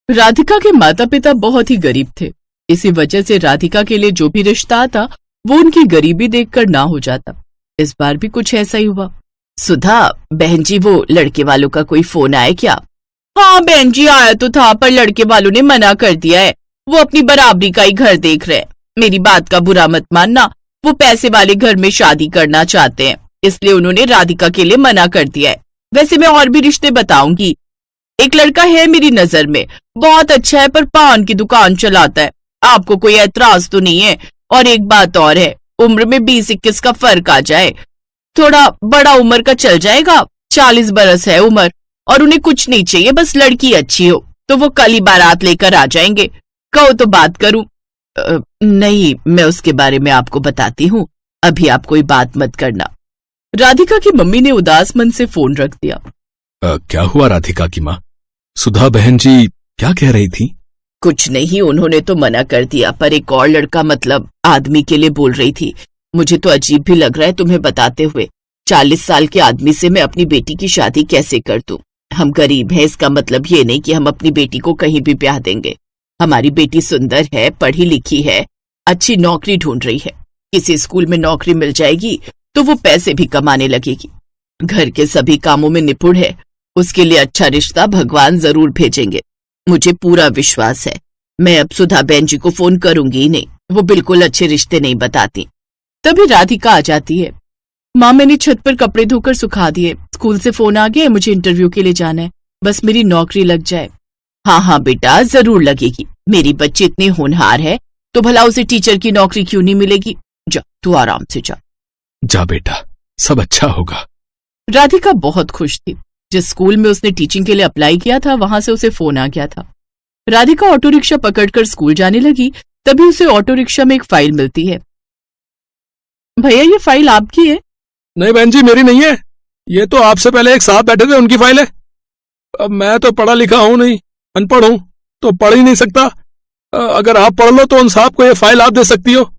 राधिका के माता पिता बहुत ही गरीब थे। इसी वजह से राधिका के लिए जो भी रिश्ता आता वो उनकी गरीबी देखकर ना हो जाता। इस बार भी कुछ ऐसा ही हुआ। सुधा बहन जी, वो लड़के वालों का कोई फोन आया क्या? हाँ बहन जी, आया तो था पर लड़के वालों ने मना कर दिया है। वो अपनी बराबरी का ही घर देख रहे हैं। मेरी बात का बुरा मत मानना, वो पैसे वाले घर में शादी करना चाहते हैं, इसलिए उन्होंने राधिका के लिए मना कर दिया है। वैसे मैं और भी रिश्ते बताऊंगी। एक लड़का है मेरी नजर में, बहुत अच्छा है पर पान की दुकान चलाता है। आपको कोई एतराज तो नहीं है? और एक बात और है, उम्र में 20-21 का फर्क आ जाए, थोड़ा बड़ा उम्र का चल जाएगा। 40 बरस है उम्र और उन्हें कुछ नहीं चाहिए, बस लड़की अच्छी हो। तो वो कल ही बारात लेकर आ जाएंगे। कहो तो बात करूं? नहीं, मैं उसके बारे में आपको बताती हूँ, अभी आप कोई बात मत करना। राधिका की मम्मी ने उदास मन से फोन रख दिया। क्या हुआ राधिका की माँ? सुधा बहन जी क्या कह रही थी? कुछ नहीं, उन्होंने तो मना कर दिया, पर एक और लड़का मतलब आदमी के लिए बोल रही थी। मुझे तो अजीब भी लग रहा है तुम्हें बताते हुए। 40 साल के आदमी से मैं अपनी बेटी की शादी कैसे कर दूं? हम गरीब हैं, इसका मतलब ये नहीं कि हम अपनी बेटी को कहीं भी ब्याह देंगे। हमारी बेटी सुंदर है, पढ़ी लिखी है, अच्छी नौकरी ढूंढ रही है। किसी स्कूल में नौकरी मिल जाएगी तो वो पैसे भी कमाने लगेगी। घर के सभी कामों में निपुण है। उसके लिए अच्छा रिश्ता भगवान जरूर भेजेंगे, मुझे पूरा विश्वास है। मैं अब सुधा बहन जी को फोन करूंगी ही नहीं, वो बिल्कुल अच्छे रिश्ते नहीं बताती। तभी राधिका आ जाती है। माँ, मैंने छत पर कपड़े धोकर सुखा दिए, स्कूल से फोन आ गया, मुझे इंटरव्यू के लिए जाना है, बस मेरी नौकरी लग जाए। हाँ हाँ बेटा, जरूर लगेगी। मेरी बच्ची इतनी होनहार है तो भला उसे टीचर की नौकरी क्यों नहीं मिलेगी? जा, तू आराम से जा। जा बेटा, सब अच्छा होगा। राधिका बहुत खुश थी। जिस स्कूल में उसने टीचिंग के लिए अप्लाई किया था वहां से उसे फोन आ गया था। राधिका ऑटो रिक्शा पकड़कर स्कूल जाने लगी, तभी उसे ऑटो रिक्शा में एक फाइल मिलती है। भैया, ये फाइल आपकी है? नहीं बहन जी, मेरी नहीं है। ये तो आपसे पहले एक साथ बैठे थे, उनकी फाइल है। अब मैं तो पढ़ा लिखा हूं नहीं, अनपढ़ हूं, तो पढ़ ही नहीं सकता। अगर आप पढ़ लो तो उन साहब को ये फाइल आप दे सकती हो,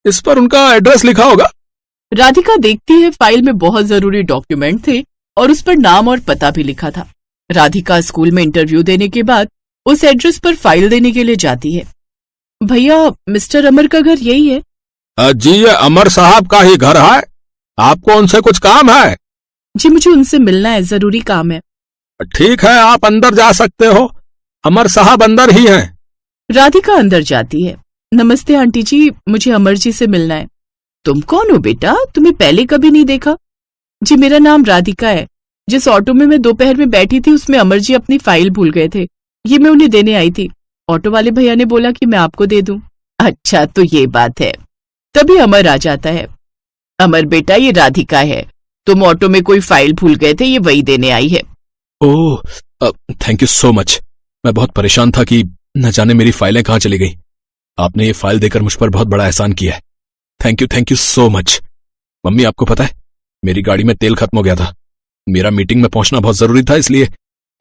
इस पर उनका एड्रेस लिखा होगा। राधिका देखती है फाइल में बहुत जरूरी डॉक्यूमेंट थे और उस पर नाम और पता भी लिखा था। राधिका स्कूल में इंटरव्यू देने के बाद उस एड्रेस पर फाइल देने के लिए जाती है। भैया, मिस्टर अमर का घर यही है? जी, ये अमर साहब का ही घर है। आपको उनसे कुछ काम है? जी, मुझे उनसे मिलना है, जरूरी काम है। ठीक है, आप अंदर जा सकते हो, अमर साहब अंदर ही हैं। राधिका अंदर जाती है। नमस्ते आंटी जी, मुझे अमर जी से मिलना है। तुम कौन हो बेटा? तुम्हें पहले कभी नहीं देखा। जी, मेरा नाम राधिका है। जिस ऑटो में मैं दोपहर में बैठी थी उसमें अमर जी अपनी फाइल भूल गए थे, ये मैं उन्हें देने आई थी। ऑटो वाले भैया ने बोला कि मैं आपको दे दूं। अच्छा, तो ये बात है। तभी अमर आ जाता है। अमर बेटा, ये राधिका है, तुम ऑटो में कोई फाइल भूल गए थे, ये वही देने आई है। ओह, थैंक यू सो मच। मैं बहुत परेशान था कि न जाने मेरी फाइलें कहाँ चली गई। आपने ये फाइल देकर मुझ पर बहुत बड़ा एहसान किया है। Thank you so much. Mummy, आपको पता है मेरी गाड़ी में तेल खत्म हो गया था। मेरा मीटिंग में पहुंचना बहुत जरूरी था, इसलिए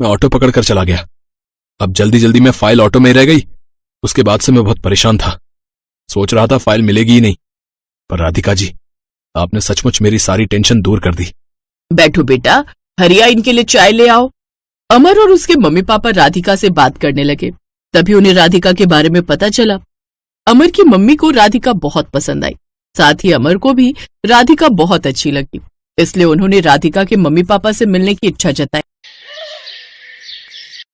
मैं ऑटो पकड़कर चला गया। अब जल्दी जल्दी में फाइल ऑटो में रह गई। उसके बाद से मैं बहुत परेशान था, सोच रहा था फाइल मिलेगी ही नहीं। पर राधिका जी, आपने सचमुच मेरी सारी टेंशन दूर कर दी। बैठो बेटा, हरिया इनके लिए चाय ले आओ। अमर और उसके मम्मी पापा राधिका से बात करने लगे। तभी उन्हें राधिका के बारे में पता चला। अमर की मम्मी को राधिका बहुत पसंद आई, साथ ही अमर को भी राधिका बहुत अच्छी लगी, इसलिए उन्होंने राधिका के मम्मी पापा से मिलने की इच्छा जताई।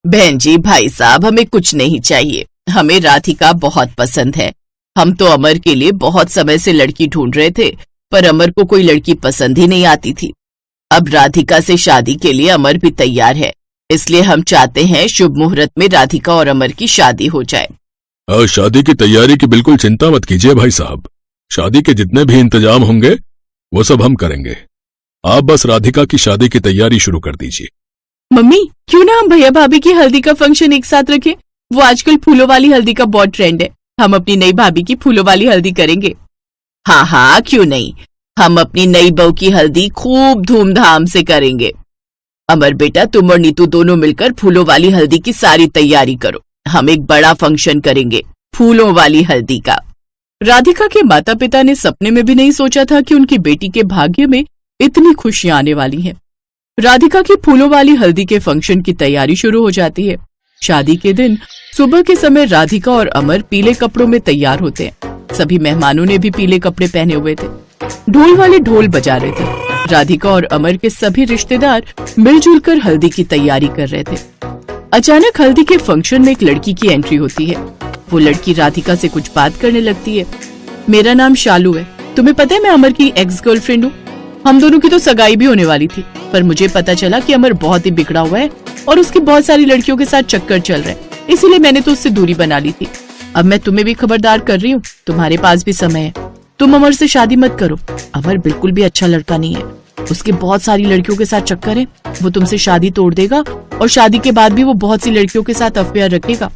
बहन जी, भाई साहब, हमें कुछ नहीं चाहिए, हमें राधिका बहुत पसंद है। हम तो अमर के लिए बहुत समय से लड़की ढूंढ रहे थे, पर अमर को कोई लड़की पसंद ही नहीं आती थी। अब राधिका से शादी के लिए अमर भी तैयार है, इसलिए हम चाहते हैं शुभ मुहूर्त में राधिका और अमर की शादी हो जाए। शादी की तैयारी की बिल्कुल चिंता मत कीजिए भाई साहब। शादी के जितने भी इंतजाम होंगे वो सब हम करेंगे। आप बस राधिका की शादी की तैयारी शुरू कर दीजिए। मम्मी, क्यों ना हम भैया भाभी की हल्दी का फंक्शन एक साथ रखें? वो आजकल फूलों वाली हल्दी का बहुत ट्रेंड है। हम अपनी नई भाभी की फूलों वाली हल्दी करेंगे। हाँ हाँ, क्यों नहीं, हम अपनी नई बहू की हल्दी खूब धूमधाम से करेंगे। अमर बेटा, तुम और नीतू दोनों मिलकर फूलों वाली हल्दी की सारी तैयारी करो। हम एक बड़ा फंक्शन करेंगे फूलों वाली हल्दी का। राधिका के माता पिता ने सपने में भी नहीं सोचा था कि उनकी बेटी के भाग्य में इतनी खुशियां आने वाली हैं। राधिका की फूलों वाली हल्दी के फंक्शन की तैयारी शुरू हो जाती है। शादी के दिन सुबह के समय राधिका और अमर पीले कपड़ों में तैयार होते हैं। सभी मेहमानों ने भी पीले कपड़े पहने हुए थे। ढोल वाले ढोल बजा रहे थे। राधिका और अमर के सभी रिश्तेदार मिलजुल कर हल्दी की तैयारी कर रहे थे। अचानक हल्दी के फंक्शन में एक लड़की की एंट्री होती है। वो लड़की राधिका से कुछ बात करने लगती है। मेरा नाम शालू है। तुम्हें पता है मैं अमर की एक्स गर्लफ्रेंड हूँ। हम दोनों की तो सगाई भी होने वाली थी, पर मुझे पता चला कि अमर बहुत ही बिगड़ा हुआ है और उसके बहुत सारी लड़कियों के साथ चक्कर चल रहे हैं, इसीलिए मैंने तो उससे दूरी बना ली थी। अब मैं तुम्हें भी खबरदार कर रही हूँ, तुम्हारे पास भी समय है, तुम अमर से शादी मत करो। अमर बिल्कुल भी अच्छा लड़का नहीं है, उसके बहुत सारी लड़कियों के साथ चक्कर है। वो तुमसे शादी तोड़ देगा और शादी के बाद भी वो बहुत सी लड़कियों के साथ अफेयर रखेगा।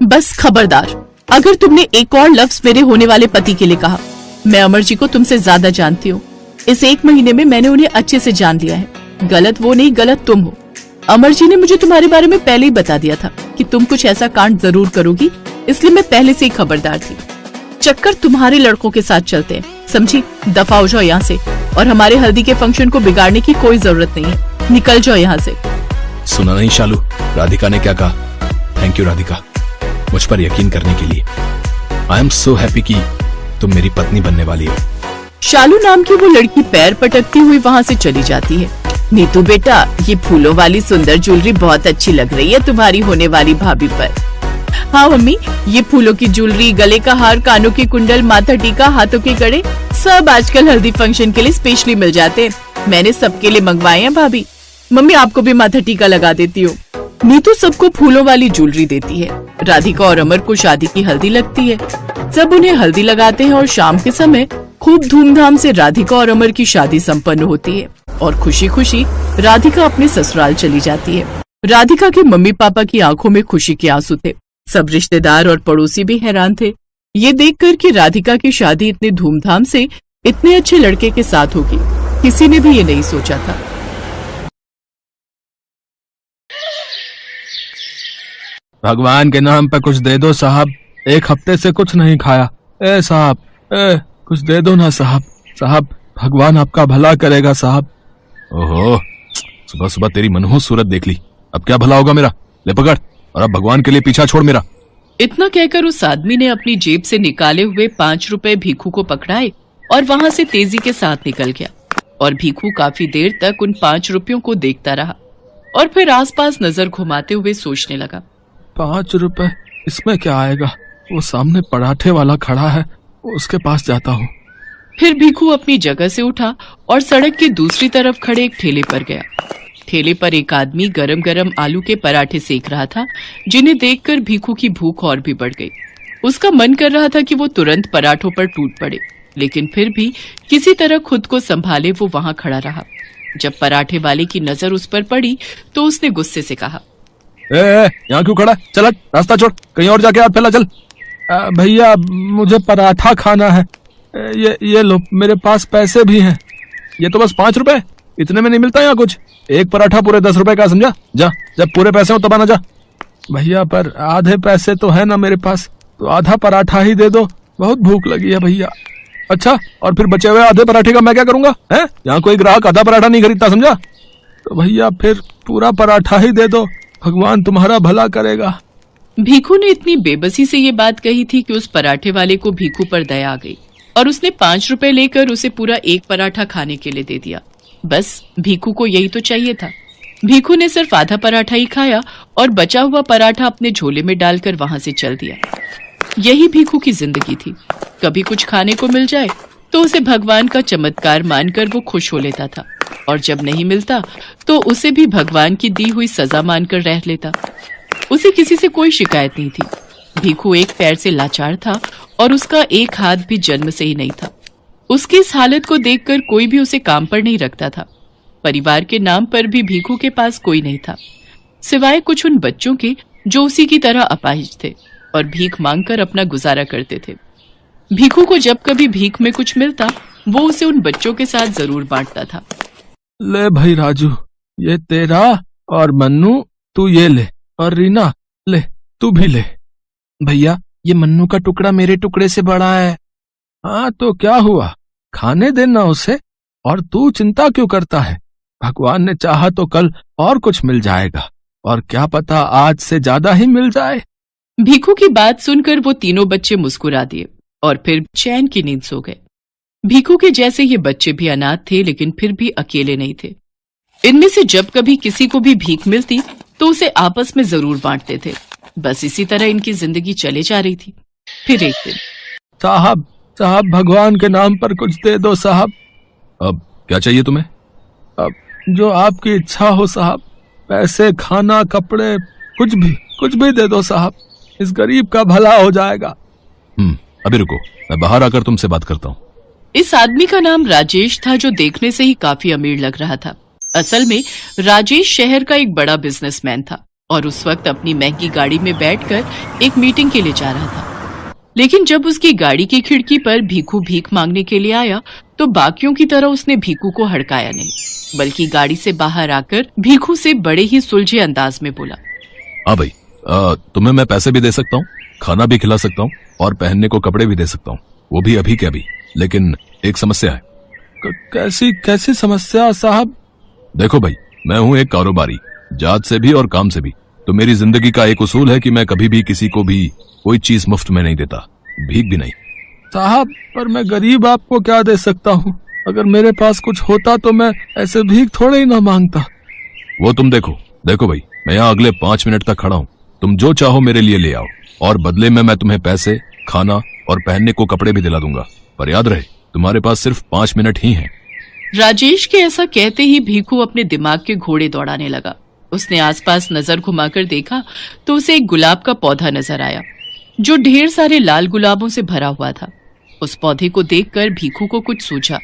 बस खबरदार, अगर तुमने एक और लफ्ज मेरे होने वाले पति के लिए कहा। मैं अमर जी को तुमसे ज्यादा जानती हूँ। इस 1 महीने में मैंने उन्हें अच्छे से जान लिया है। गलत वो नहीं, गलत तुम हो। अमर जी ने मुझे तुम्हारे बारे में पहले ही बता दिया था कि तुम कुछ ऐसा कांड जरूर करोगी, इसलिए मैं पहले से ही खबरदार थी। चक्कर तुम्हारे लड़कों के साथ चलते हैं, समझी? दफा हो जाओ यहाँ से, और हमारे हल्दी के फंक्शन को बिगाड़ने की कोई जरूरत नहीं है। निकल जाओ यहाँ से। सुना नहीं शालू, राधिका ने क्या कहा? थैंक यू राधिका, मुझ पर यकीन करने के लिए। आई एम सो हैप्पी कि तुम मेरी पत्नी बनने वाली हो। शालू नाम की वो लड़की पैर पटकती हुई वहाँ से चली जाती है। नीतू बेटा, ये फूलों वाली सुंदर ज्वेलरी बहुत अच्छी लग रही है तुम्हारी होने वाली भाभी पर। हाँ मम्मी, ये फूलों की ज्वेलरी, गले का हार, कानों की कुंडल, माथा टीका, हाथों के कड़े सब आजकल हल्दी फंक्शन के लिए स्पेशली मिल जाते हैं। मैंने सबके लिए मंगवाए हैं भाभी। मम्मी आपको भी माथा टीका लगा देती हूँ। नीतू सबको फूलों वाली ज्वेलरी देती है। राधिका और अमर को शादी की हल्दी लगती है। सब उन्हें हल्दी लगाते हैं और शाम के समय खूब धूमधाम से राधिका और अमर की शादी संपन्न होती है और खुशी खुशी राधिका अपने ससुराल चली जाती है। राधिका के मम्मी पापा की आंखों में खुशी के आंसू थे। सब रिश्तेदार और पड़ोसी भी हैरान थे ये देखकर कि राधिका की शादी इतने धूमधाम से इतने अच्छे लड़के के साथ होगी। किसी ने भी ये नहीं सोचा था। भगवान के नाम पे कुछ दे दो साहब, 1 हफ्ते से कुछ नहीं खाया। ए साहब, कुछ दे दो ना साहब। साहब, भगवान आपका भला करेगा साहब। ओहो, सुबह सुबह तेरी मनहूस सूरत देख ली। अब क्या भला होगा मेरा? ले पकड़, और अब भगवान के लिए पीछा छोड़ मेरा। इतना कहकर उस आदमी ने अपनी जेब से निकाले हुए 5 रुपए भीखू को पकड़ाए और वहाँ से तेजी के साथ निकल गया। और भीखू काफी देर तक उन 5 रुपयों को देखता रहा और फिर आसपास नजर घुमाते हुए सोचने लगा। 5 रुपए, इसमें क्या आएगा? वो सामने पराठे वाला खड़ा है, उसके पास जाता हूँ। फिर भीखू अपनी जगह से उठा और सड़क के दूसरी तरफ खड़े एक ठेले पर गया। ठेले पर एक आदमी गरम गरम आलू के पराठे सेक रहा था, जिन्हें देखकर भीखू की भूख और भी बढ़ गई। उसका मन कर रहा था कि वो तुरंत पराठों पर टूट पड़े, लेकिन फिर भी किसी तरह खुद को संभाले वो वहां खड़ा रहा। जब पराठे वाले की नजर उस पर पड़ी तो उसने गुस्से से कहा, यहाँ क्यों खड़ा? चल हट, रास्ता छोड़, कहीं और जाके हाथ फैला। चल भैया, मुझे पराठा खाना है। ये लो, मेरे पास पैसे भी हैं। ये तो बस 5 रुपए, इतने में नहीं मिलता यहाँ कुछ। एक पराठा पूरे 10 रुपए का, समझा? जा, जब पूरे पैसे हो तब आना। जा भैया, पर आधे पैसे तो है ना मेरे पास, तो आधा पराठा ही दे दो, बहुत भूख लगी है भैया। अच्छा, और फिर बचे हुए आधे पराठे का मैं क्या करूंगा? हैं? यहाँ कोई ग्राहक आधा पराठा नहीं खरीदता, समझा? तो भैया फिर पूरा पराठा ही दे दो, भगवान तुम्हारा भला करेगा। भीखू ने इतनी बेबसी से ये बात कही थी कि उस पराठे वाले को भीखू पर दया आ गई और उसने 5 रुपए लेकर उसे पूरा एक पराठा खाने के लिए दे दिया। बस भीखू को यही तो चाहिए था। भीखू ने सिर्फ आधा पराठा ही खाया और बचा हुआ पराठा अपने झोले में डालकर वहां से चल दिया। यही भीखू की जिंदगी थी। कभी कुछ खाने को मिल जाए तो उसे भगवान का चमत्कार मानकर वो खुश हो लेता था, और जब नहीं मिलता तो उसे भी भगवान की दी हुई सजा मानकर रह लेता। उसे किसी से कोई शिकायत नहीं थी। भीखू एक पैर से लाचार था और उसका एक हाथ भी जन्म से ही नहीं था। उसकी इस हालत को देखकर कोई भी उसे काम पर नहीं रखता था। परिवार के नाम पर भी भीखू के पास कोई नहीं था, सिवाय कुछ उन बच्चों के जो उसी की तरह अपाहिज थे और भीख मांगकर अपना गुजारा करते थे। भीखू को जब कभी भीख में कुछ मिलता वो उसे उन बच्चों के साथ जरूर बांटता था। ले भाई राजू, ये तेरा, और मन्नू तू ये ले, और रीना ले, तू भी ले। भैया, ये मन्नू का टुकड़ा मेरे टुकड़े से बड़ा है। हाँ तो क्या हुआ, खाने देना उसे, और तू चिंता क्यों करता है? भगवान ने चाहा तो कल और कुछ मिल जाएगा। और क्या पता आज से ज्यादा ही मिल जाए। भीखू की बात सुनकर वो तीनों बच्चे मुस्कुरा दिए और फिर चैन की नींद सो गए। भीखू के जैसे ये बच्चे भी अनाथ थे, लेकिन फिर भी अकेले नहीं थे। इनमें से जब कभी किसी को भी भीख मिलती तो उसे आपस में जरूर बांटते थे। बस इसी तरह इनकी जिंदगी चले जा रही थी। फिर एक दिन, साहब साहब भगवान के नाम पर कुछ दे दो साहब। अब क्या चाहिए तुम्हें? अब जो आपकी इच्छा हो साहब, पैसे, खाना, कपड़े, कुछ भी दे दो साहब। इस गरीब का भला हो जाएगा। अभी रुको, मैं बाहर आकर तुमसे बात करता हूँ। इस आदमी का नाम राजेश था, जो देखने से ही काफी अमीर लग रहा था। असल में राजेश शहर का एक बड़ा बिजनेसमैन था और उस वक्त अपनी महंगी गाड़ी में बैठकर एक मीटिंग के लिए जा रहा था। लेकिन जब उसकी गाड़ी की खिड़की पर भीखू भीख मांगने के लिए आया तो बाकियों की तरह उसने भीखू को हड़काया नहीं, बल्कि गाड़ी से बाहर आकर भीखू से बड़े ही सुलझे अंदाज में बोला, हाँ भाई, तुम्हें मैं पैसे भी दे सकता हूँ, खाना भी खिला सकता हूँ और पहनने को कपड़े भी दे सकता हूँ, वो भी अभी के अभी। लेकिन एक समस्या है। कैसी समस्या साहब? देखो भाई, मैं हूँ एक कारोबारी, जात से भी और काम से भी। तो मेरी जिंदगी का एक उसूल है कि मैं कभी भी किसी को भी कोई चीज मुफ्त में नहीं देता, भीख भी नहीं। साहब, पर मैं गरीब आपको क्या दे सकता हूँ? अगर मेरे पास कुछ होता तो मैं ऐसे भीख थोड़े ही ना मांगता। वो तुम देखो भाई, मैं यहाँ अगले 5 मिनट तक खड़ा हूँ। तुम जो चाहो मेरे लिए ले आओ और बदले में मैं तुम्हें पैसे, खाना और पहनने को कपड़े भी दिला दूंगा। पर याद रहे, तुम्हारे पास सिर्फ 5 मिनट ही हैं। राजेश के ऐसा कहते ही भीखू अपने दिमाग के घोड़े दौड़ाने लगा। उसने आसपास नजर घुमाकर देखा तो उसे एक गुलाब का पौधा नजर आया, जो ढेर सारे लाल गुलाबों से भरा हुआ था। उस पौधे को देखकर भीखू को कुछ सूझा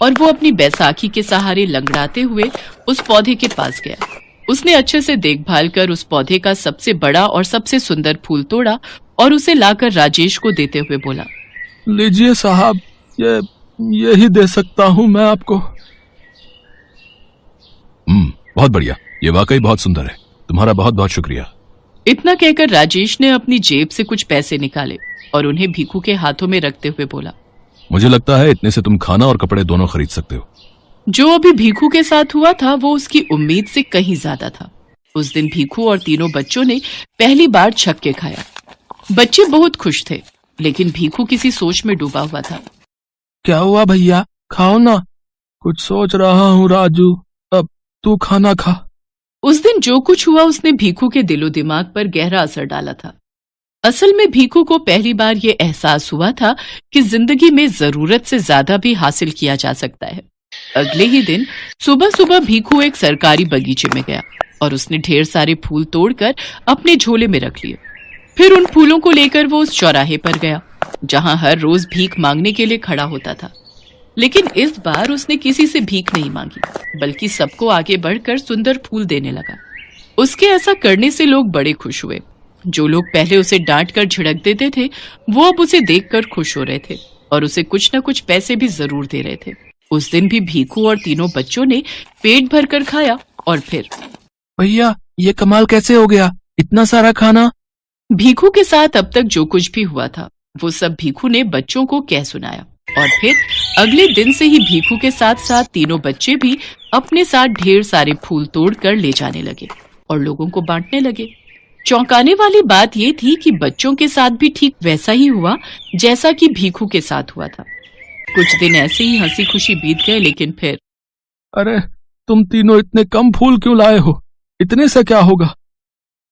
और वो अपनी बैसाखी के सहारे लंगड़ाते हुए उस पौधे के पास गया। उसने अच्छे से देखभाल कर उस पौधे का सबसे बड़ा और सबसे सुंदर फूल तोड़ा और उसे लाकर राजेश को देते हुए बोला, लीजिए साहब, यही दे सकता हूँ मैं आपको। बहुत बढ़िया, ये वाकई बहुत सुंदर है, तुम्हारा बहुत बहुत शुक्रिया। इतना कहकर राजेश ने अपनी जेब से कुछ पैसे निकाले और उन्हें भीखू के हाथों में रखते हुए बोला, मुझे लगता है इतने से तुम खाना और कपड़े दोनों खरीद सकते हो। जो अभी भीखू के साथ हुआ था वो उसकी उम्मीद से कहीं ज्यादा था। उस दिन भीखू और तीनों बच्चों ने पहली बार छक्के खाया। बच्चे बहुत खुश थे, लेकिन भीखू किसी सोच में डूबा हुआ था। क्या हुआ भैया, खाओ ना। कुछ सोच रहा हूँ राजू, अब तू खाना खा। उस दिन जो कुछ हुआ उसने भीखू के दिलो दिमाग पर गहरा असर डाला था। असल में भीखू को पहली बार ये एहसास हुआ था कि जिंदगी में जरूरत से ज्यादा भी हासिल किया जा सकता है। अगले ही दिन सुबह सुबह भीखू एक सरकारी बगीचे में गया और उसने ढेर सारे फूल तोड़कर अपने झोले में रख लिए। फिर उन फूलों को लेकर वो उस चौराहे पर गया जहां हर रोज भीख मांगने के लिए खड़ा होता था। लेकिन इस बार उसने किसी से भीख नहीं मांगी, बल्कि सबको आगे बढ़कर सुंदर फूल देने लगा। उसके ऐसा करने से लोग बड़े खुश हुए। जो लोग पहले उसे डांट कर झिड़क देते थे, वो अब उसे देखकर खुश हो रहे थे और उसे कुछ न कुछ पैसे भी जरूर दे रहे थे। उस दिन भी भीखू और तीनों बच्चों ने पेट भरकर खाया और फिर, भैया ये कमाल कैसे हो गया, इतना सारा खाना? भीखू के साथ अब तक जो कुछ भी हुआ था वो सब भीखू ने बच्चों को कह सुनाया। और फिर अगले दिन से ही भीखू के साथ साथ तीनों बच्चे भी अपने साथ ढेर सारे फूल तोड़कर ले जाने लगे और लोगों को बांटने लगे। चौंकाने वाली बात ये थी कि बच्चों के साथ भी ठीक वैसा ही हुआ जैसा कि भीखू के साथ हुआ था। कुछ दिन ऐसे ही हंसी खुशी बीत गए, लेकिन फिर, अरे तुम तीनों इतने कम फूल क्यों लाए हो? इतने से क्या होगा?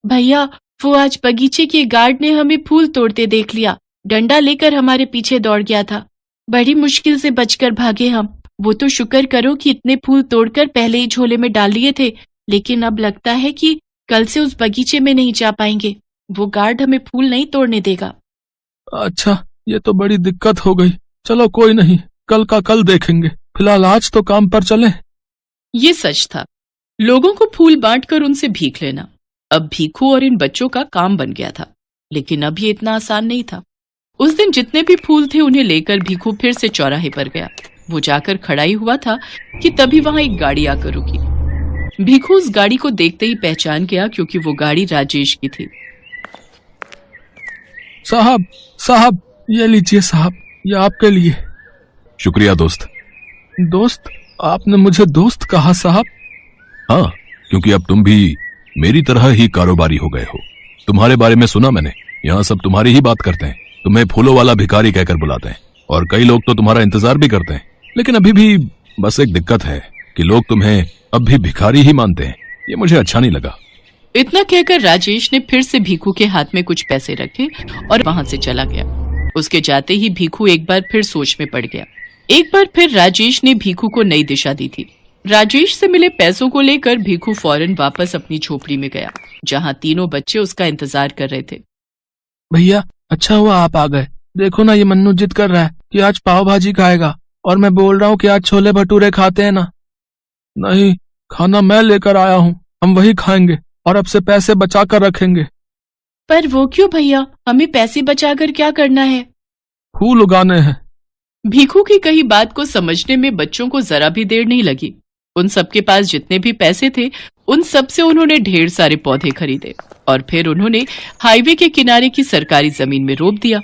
भैया, वो आज बगीचे के गार्ड ने हमें फूल तोड़ते देख लिया, डंडा लेकर हमारे पीछे दौड़ गया था। बड़ी मुश्किल से बचकर भागे हम। वो तो शुक्र करो कि इतने फूल तोड़कर पहले ही झोले में डाल लिए थे, लेकिन अब लगता है कि कल से उस बगीचे में नहीं जा पाएंगे। वो गार्ड हमें फूल नहीं तोड़ने देगा। अच्छा, ये तो बड़ी दिक्कत हो गई। चलो कोई नहीं, कल का कल देखेंगे। फिलहाल आज तो काम पर चलें। ये सच था। लोगों को फूल बांटकर उनसे भीख लेना अब भीखू और इन बच्चों का काम बन गया था, लेकिन अब ये इतना आसान नहीं था। उस दिन जितने भी फूल थे उन्हें लेकर भीखू फिर से चौराहे पर गया। वो जाकर खड़ा ही हुआ था कि तभी वहां एक गाड़ी आकर रुकी। भीखू उस गाड़ी को देखते ही पहचान गया, क्योंकि वो गाड़ी राजेश की थी। साहब साहब, ये लीजिए साहब, ये आपके लिए। शुक्रिया दोस्त। दोस्त? आपने मुझे दोस्त कहा साहब? हाँ, क्योंकि अब तुम भी मेरी तरह ही कारोबारी हो गए हो। तुम्हारे बारे में सुना मैंने, यहाँ सब तुम्हारी ही बात करते हैं, तुम्हें फूलों वाला भिखारी कहकर बुलाते हैं और कई लोग तो तुम्हारा इंतजार भी करते हैं। लेकिन अभी भी बस एक दिक्कत है कि लोग तुम्हें अब भी भिखारी ही मानते हैं। ये मुझे अच्छा नहीं लगा। इतना कहकर राजेश ने फिर से भीखू के हाथ में कुछ पैसे रखे और वहां से चला गया। उसके जाते ही भीखू एक बार फिर सोच में पड़ गया। एक बार फिर राजेश ने भीखू को नई दिशा दी थी। राजेश से मिले पैसों को लेकर भीखू फौरन वापस अपनी झोपड़ी में गया, जहां तीनों बच्चे उसका इंतजार कर रहे थे। भैया अच्छा हुआ आप आ गए। देखो ना, ये मन्नू जिद कर रहा है कि आज पाव भाजी खाएगा और मैं बोल रहा हूँ कि आज छोले भटूरे खाते हैं ना। नहीं, खाना मैं लेकर आया हूँ, हम वही खाएंगे और अब से पैसे बचा कर रखेंगे। पर वो क्यों भैया, हमें पैसे बचाकर क्या करना है? फूल उगाने हैं। भीखू की कही बात को समझने में बच्चों को जरा भी देर नहीं लगी। उन सबके पास जितने भी पैसे थे उन सब से उन्होंने ढेर सारे पौधे खरीदे और फिर उन्होंने हाईवे के किनारे की सरकारी जमीन में रोप दिया।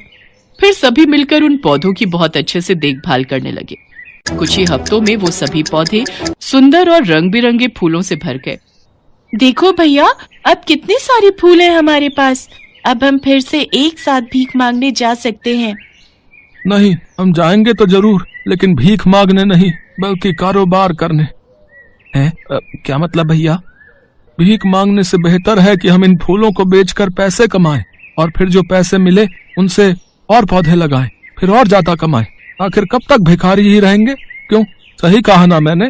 फिर सभी मिलकर उन पौधों की बहुत अच्छे से देखभाल करने लगे। कुछ ही हफ्तों में वो सभी पौधे सुंदर और रंग बिरंगे फूलों से भर गए। देखो भैया, अब कितने सारे फूल हैं हमारे पास। अब हम फिर से एक साथ भीख मांगने जा सकते हैं। नहीं, हम जाएंगे तो जरूर, लेकिन भीख मांगने नहीं बल्कि कारोबार करने। हैं? क्या मतलब भैया? भीख मांगने से बेहतर है कि हम इन फूलों को बेचकर पैसे कमाएं और फिर जो पैसे मिले उनसे और पौधे लगाएं, फिर और ज्यादा कमाएं। आखिर कब तक भिखारी ही रहेंगे? क्यों, सही कहा ना मैंने?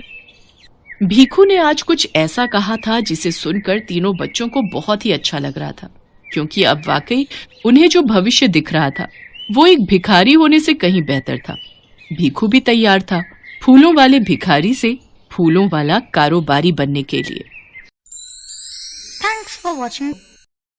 भीखू ने आज कुछ ऐसा कहा था जिसे सुनकर तीनों बच्चों को बहुत ही अच्छा लग रहा था, क्योंकि अब वाकई उन्हें जो भविष्य दिख रहा था वो एक भिखारी होने से कहीं बेहतर था। भीखू भी तैयार था फूलों वाले भिखारी से फूलों वाला कारोबारी बनने के लिए। Thanks for watching.